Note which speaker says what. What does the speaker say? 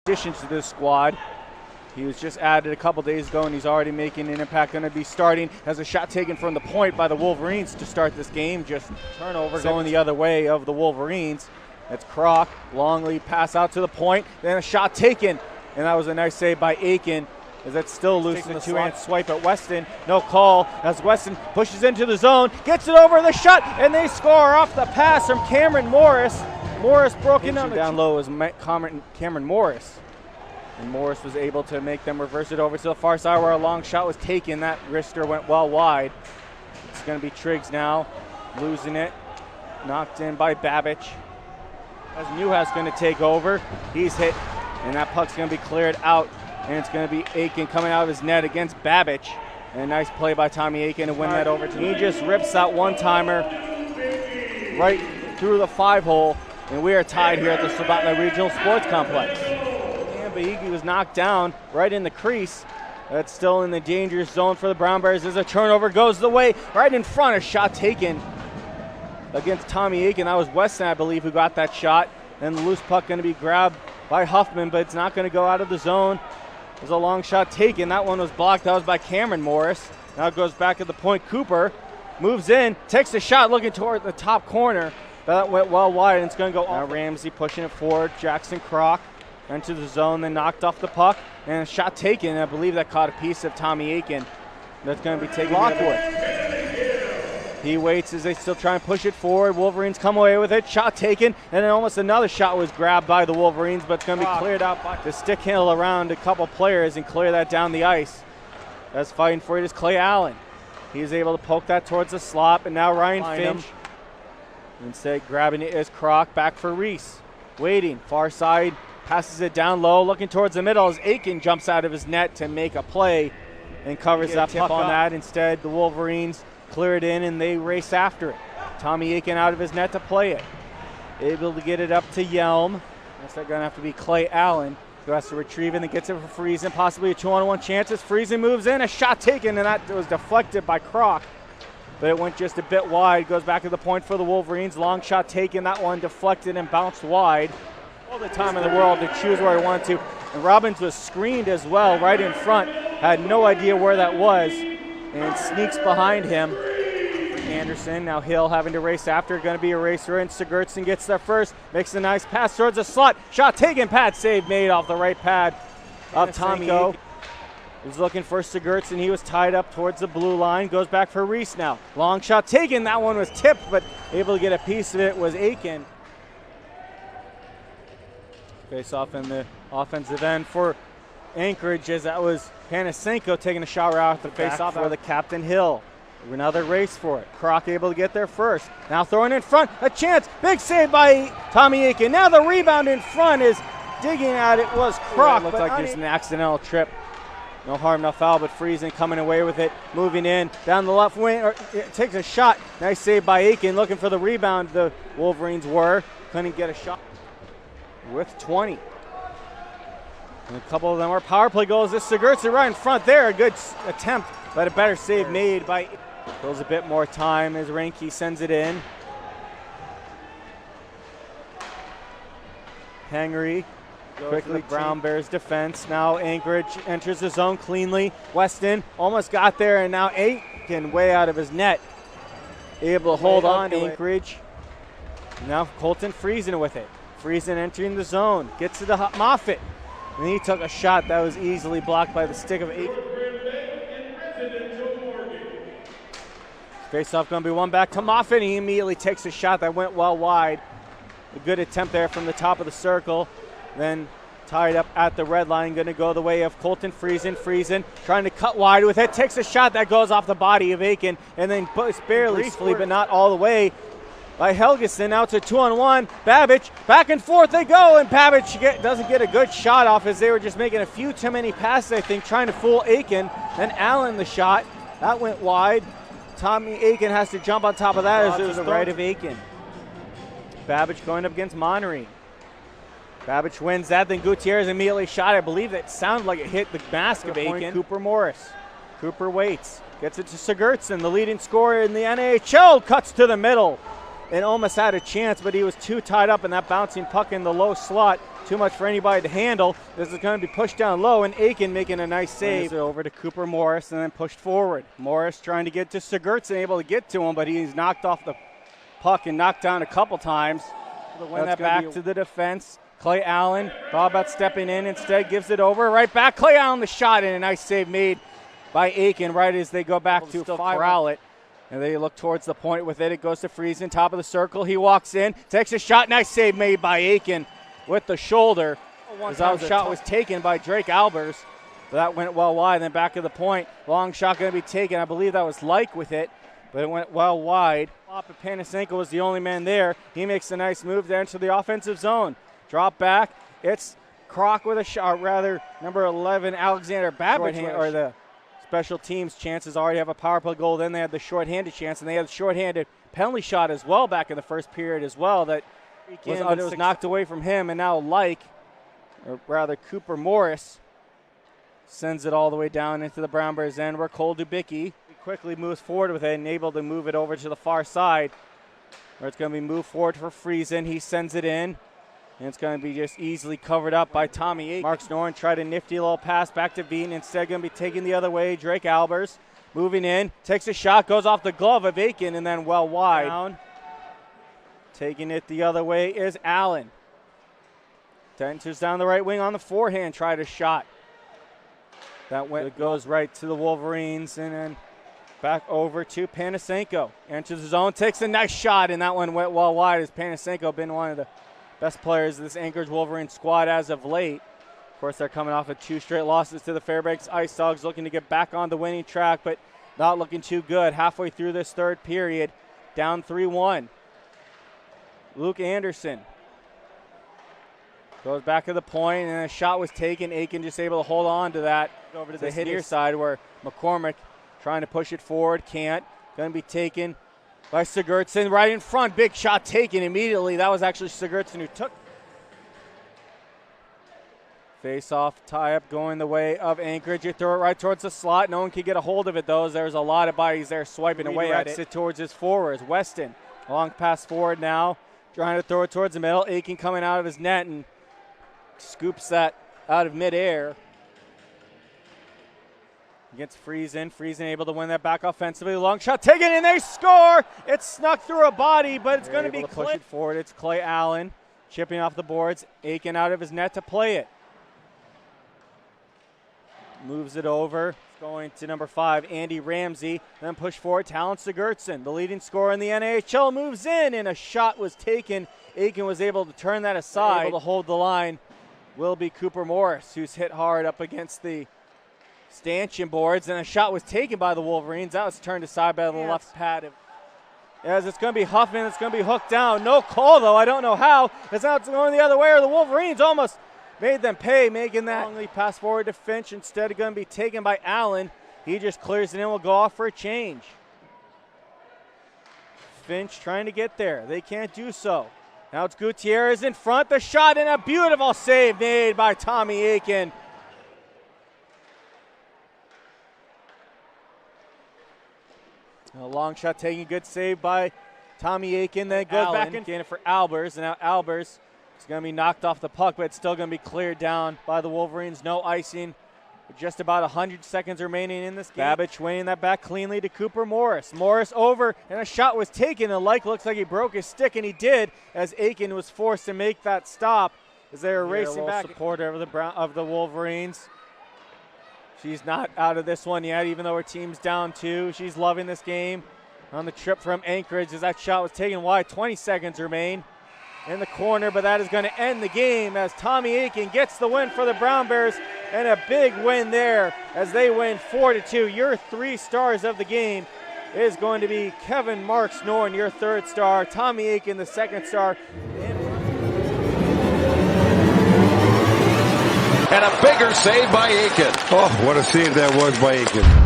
Speaker 1: additions to this squad. He was just added a couple days ago, and he's already making an impact. Going to be starting. Has a shot taken from the point by the Wolverines to start this game. Just turnover going the other way of the Wolverines. That's Kroc. Long lead pass out to the point. Then a shot taken, and that was a nice save by Aiken. As that's still loose in the two-hand swipe at Weston. No call as Weston pushes into the zone, gets it over the shot, and they score off the pass from Cameron Morris. Morris broke in down low as Cameron Morris. And Morris was able to make them reverse it over to the far side where a long shot was taken. That wrister went well wide. It's going to be Triggs now, losing it. Knocked in by Babbage. As Newhouse going to take over. He's hit, and that puck's going to be cleared out. And it's going to be Aiken coming out of his net against Babbage. And a nice play by Tommy Aiken to win that over. He just rips that one-timer right through the 5-hole. And we are tied here at the Sobatna Regional Sports Complex. Bahigi was knocked down right in the crease. That's still in the dangerous zone for the Brown Bears as a turnover goes the way. Right in front, a shot taken against Tommy Aiken. That was Weston, I believe, who got that shot. And the loose puck going to be grabbed by Huffman, but it's not going to go out of the zone. There's a long shot taken. That one was blocked. That was by Cameron Morris. Now it goes back at the point. Cooper moves in, takes a shot looking toward the top corner. That went well wide, and it's going to go off. Now Ramsey pushing it forward. Jackson Kroc into the zone, then knocked off the puck, and a shot taken. I believe that caught a piece of Tommy Aiken. That's going to be taken Lockwood. He waits as they still try and push it forward. Wolverines come away with it. Shot taken, and then almost another shot was grabbed by the Wolverines, but it's going to be cleared out by the stick handle around a couple players and clear that down the ice. That's fighting for it is Clay Allen. He's able to poke that towards the slot, and now Ryan Finch. Instead, grabbing it is Kroc, back for Reese. Waiting, far side. Passes it down low, looking towards the middle as Aiken jumps out of his net to make a play and covers that puck on that. Instead, the Wolverines clear it in and they race after it. Tommy Aiken out of his net to play it. Able to get it up to Yelm. That's going to have to be Clay Allen who has to retrieve it and gets it for Friesen. Possibly a 2-on-1 chance as Friesen moves in. A shot taken, and that was deflected by Kroc. But it went just a bit wide. Goes back to the point for the Wolverines. Long shot taken. That one deflected and bounced wide. All the time in the world to choose where he wanted to. And Robbins was screened as well right in front. Had no idea where that was and sneaks behind him. Anderson, now Hill having to race after. Going to be a racer, and Sigurdsson gets there first. Makes a nice pass towards the slot. Shot taken, pad save made off the right pad of Tommy. He's looking for Sigurdsson. He was tied up towards the blue line. Goes back for Reese now. Long shot taken. That one was tipped, but able to get a piece of it was Aiken. Face off in the offensive end for Anchorage as that was Panasenko taking a shot right off the face off for the Captain Hill. Another race for it. Kroc able to get there first. Now throwing in front, a chance. Big save by Tommy Aiken. Now the rebound in front is digging at it was Kroc. Looked like just an accidental trip. No harm, no foul, but Friesen coming away with it. Moving in down the left wing. Takes a shot. Nice save by Aiken. Looking for the rebound the Wolverines were. Couldn't get a shot. With 20. And a couple of them are power play goals. This Sigurdsson right in front there. A good attempt, but a better save made by. Goes a bit more time as Reinke sends it in. Henry quickly Brown Bears defense. Now Anchorage enters the zone cleanly. Weston almost got there, and now Aiken way out of his net. Able to hold on to Anchorage. Now Colton Friesen with it. Friesen entering the zone, gets to the Moffitt, and he took a shot that was easily blocked by the stick of Aiken. Face-off going to be one back to Moffitt, and he immediately takes a shot that went well wide. A good attempt there from the top of the circle. Then tied up at the red line, going to go the way of Colton Friesen. Friesen trying to cut wide with it, takes a shot that goes off the body of Aiken, and then barely, but not all the way. By Helgeson, now to 2-on-1. Babbage, back and forth they go, and Babbage doesn't get a good shot off as they were just making a few too many passes, I think, trying to fool Aiken. Then Allen the shot. That went wide. Tommy Aiken has to jump on top of that as it was the right of Aiken. Babbage going up against Monnery. Babbage wins that, then Gutierrez immediately shot. I believe that sounded like it hit the mask of Aiken. Cooper Morris. Cooper waits, gets it to Sigurdsson, the leading scorer in the NHL, cuts to the middle. And almost had a chance, but he was too tied up in that bouncing puck in the low slot. too much for anybody to handle. This is going to be pushed down low, and Aiken making a nice save. Over to Cooper Morris and then pushed forward. Morris trying to get to Sigurdsson, able to get to him, but he's knocked off the puck and knocked down a couple times. To win that back to the defense. Clay Allen thought about stepping in, instead gives it over. Right back, Clay Allen the shot, and a nice save made by Aiken right as they go back to corral it. And they look towards the point with it. It goes to Friesen, top of the circle. He walks in, takes a shot. Nice save made by Aiken with the shoulder. That shot was taken by Drake Albers. That went well wide. Then back of the point. Long shot going to be taken. I believe that was Like with it, but it went well wide. Panasenko was the only man there. He makes a nice move there into the offensive zone. Drop back. It's Kroc with a shot, rather number 11, Alexander Babbitt, or the special teams chances already have a power play goal. Then they had the shorthanded chance, and they had the shorthanded penalty shot as well back in the first period as well. That was knocked away from him, and now Cooper Morris sends it all the way down into the Brown Bears end, where Cole Dubicki quickly moves forward with it and able to move it over to the far side, where it's going to be moved forward for Friesen. He sends it in, and it's going to be just easily covered up by Tommy Aiken. Mark Snoren tried a nifty little pass back to Vean. Instead going to be taken the other way. Drake Albers moving in, takes a shot, goes off the glove of Aiken, and then well wide. Down. Taking it the other way is Allen. Enters down the right wing on the forehand, tried a shot. It goes right to the Wolverines, and then back over to Panasenko. Enters the zone, takes a nice shot, and that one went well wide, as Panasenko been one of the best players of this Anchorage Wolverines squad as of late. Of course, they're coming off of 2 straight losses to the Fairbanks Ice Dogs, looking to get back on the winning track, but not looking too good. Halfway through this third period, down 3-1. Luke Anderson goes back to the point, and a shot was taken. Aiken just able to hold on to that. Over to the hitter side, where McCormick trying to push it forward, can't. Going to be taken by Sigurdsson right in front. Big shot taken immediately. That was actually Sigurdsson who took. Face-off tie-up going the way of Anchorage. You throw it right towards the slot. No one can get a hold of it, though. There's a lot of bodies there swiping away at it. Towards his forwards. Weston, long pass forward now, trying to throw it towards the middle. Aiken coming out of his net and scoops that out of midair. Against Friesen. Friesen able to win that back offensively. Long shot taken, and they score! It's snuck through a body, but it's going to be push it forward. It's Clay Allen chipping off the boards. Aiken out of his net to play it. Moves it over. Going to number 5, Andy Ramsey. Then push forward, Talon Sigurdsson, the leading scorer in the NHL, moves in, and a shot was taken. Aiken was able to turn that aside. Able to hold the line will be Cooper Morris, who's hit hard up against the stanchion boards, and a shot was taken by the Wolverines. That was turned aside by the left pad. As it's going to be Huffman, it's going to be hooked down. No call, though. I don't know how. It's not going the other way, or the Wolverines almost made them pay, making that longly pass forward to Finch. Instead of going to be taken by Allen. He just clears it in. Will go off for a change. Finch trying to get there. They can't do so. Now it's Gutierrez in front. The shot, and a beautiful save made by Tommy Aiken. A long shot taking, good save by Tommy Aiken. Then goes back in for Albers. And now Albers is going to be knocked off the puck, but it's still going to be cleared down by the Wolverines. No icing. With just about 100 seconds remaining in this game. Babbage winning that back cleanly to Cooper Morris. Morris over, and a shot was taken. And looks like he broke his stick, and he did, as Aiken was forced to make that stop as they were racing back. Supporter of the Wolverines. She's not out of this one yet, even though her team's down 2. She's loving this game on the trip from Anchorage as that shot was taken wide. 20 seconds remain in the corner, but that is going to end the game as Tommy Aiken gets the win for the Brown Bears, and a big win there as they win 4-2. Your 3 stars of the game is going to be Kevin Mark Snoren, your 3rd star, Tommy Aiken, the 2nd star.
Speaker 2: And a bigger save by Aiken.
Speaker 3: Oh, what a save that was by Aiken.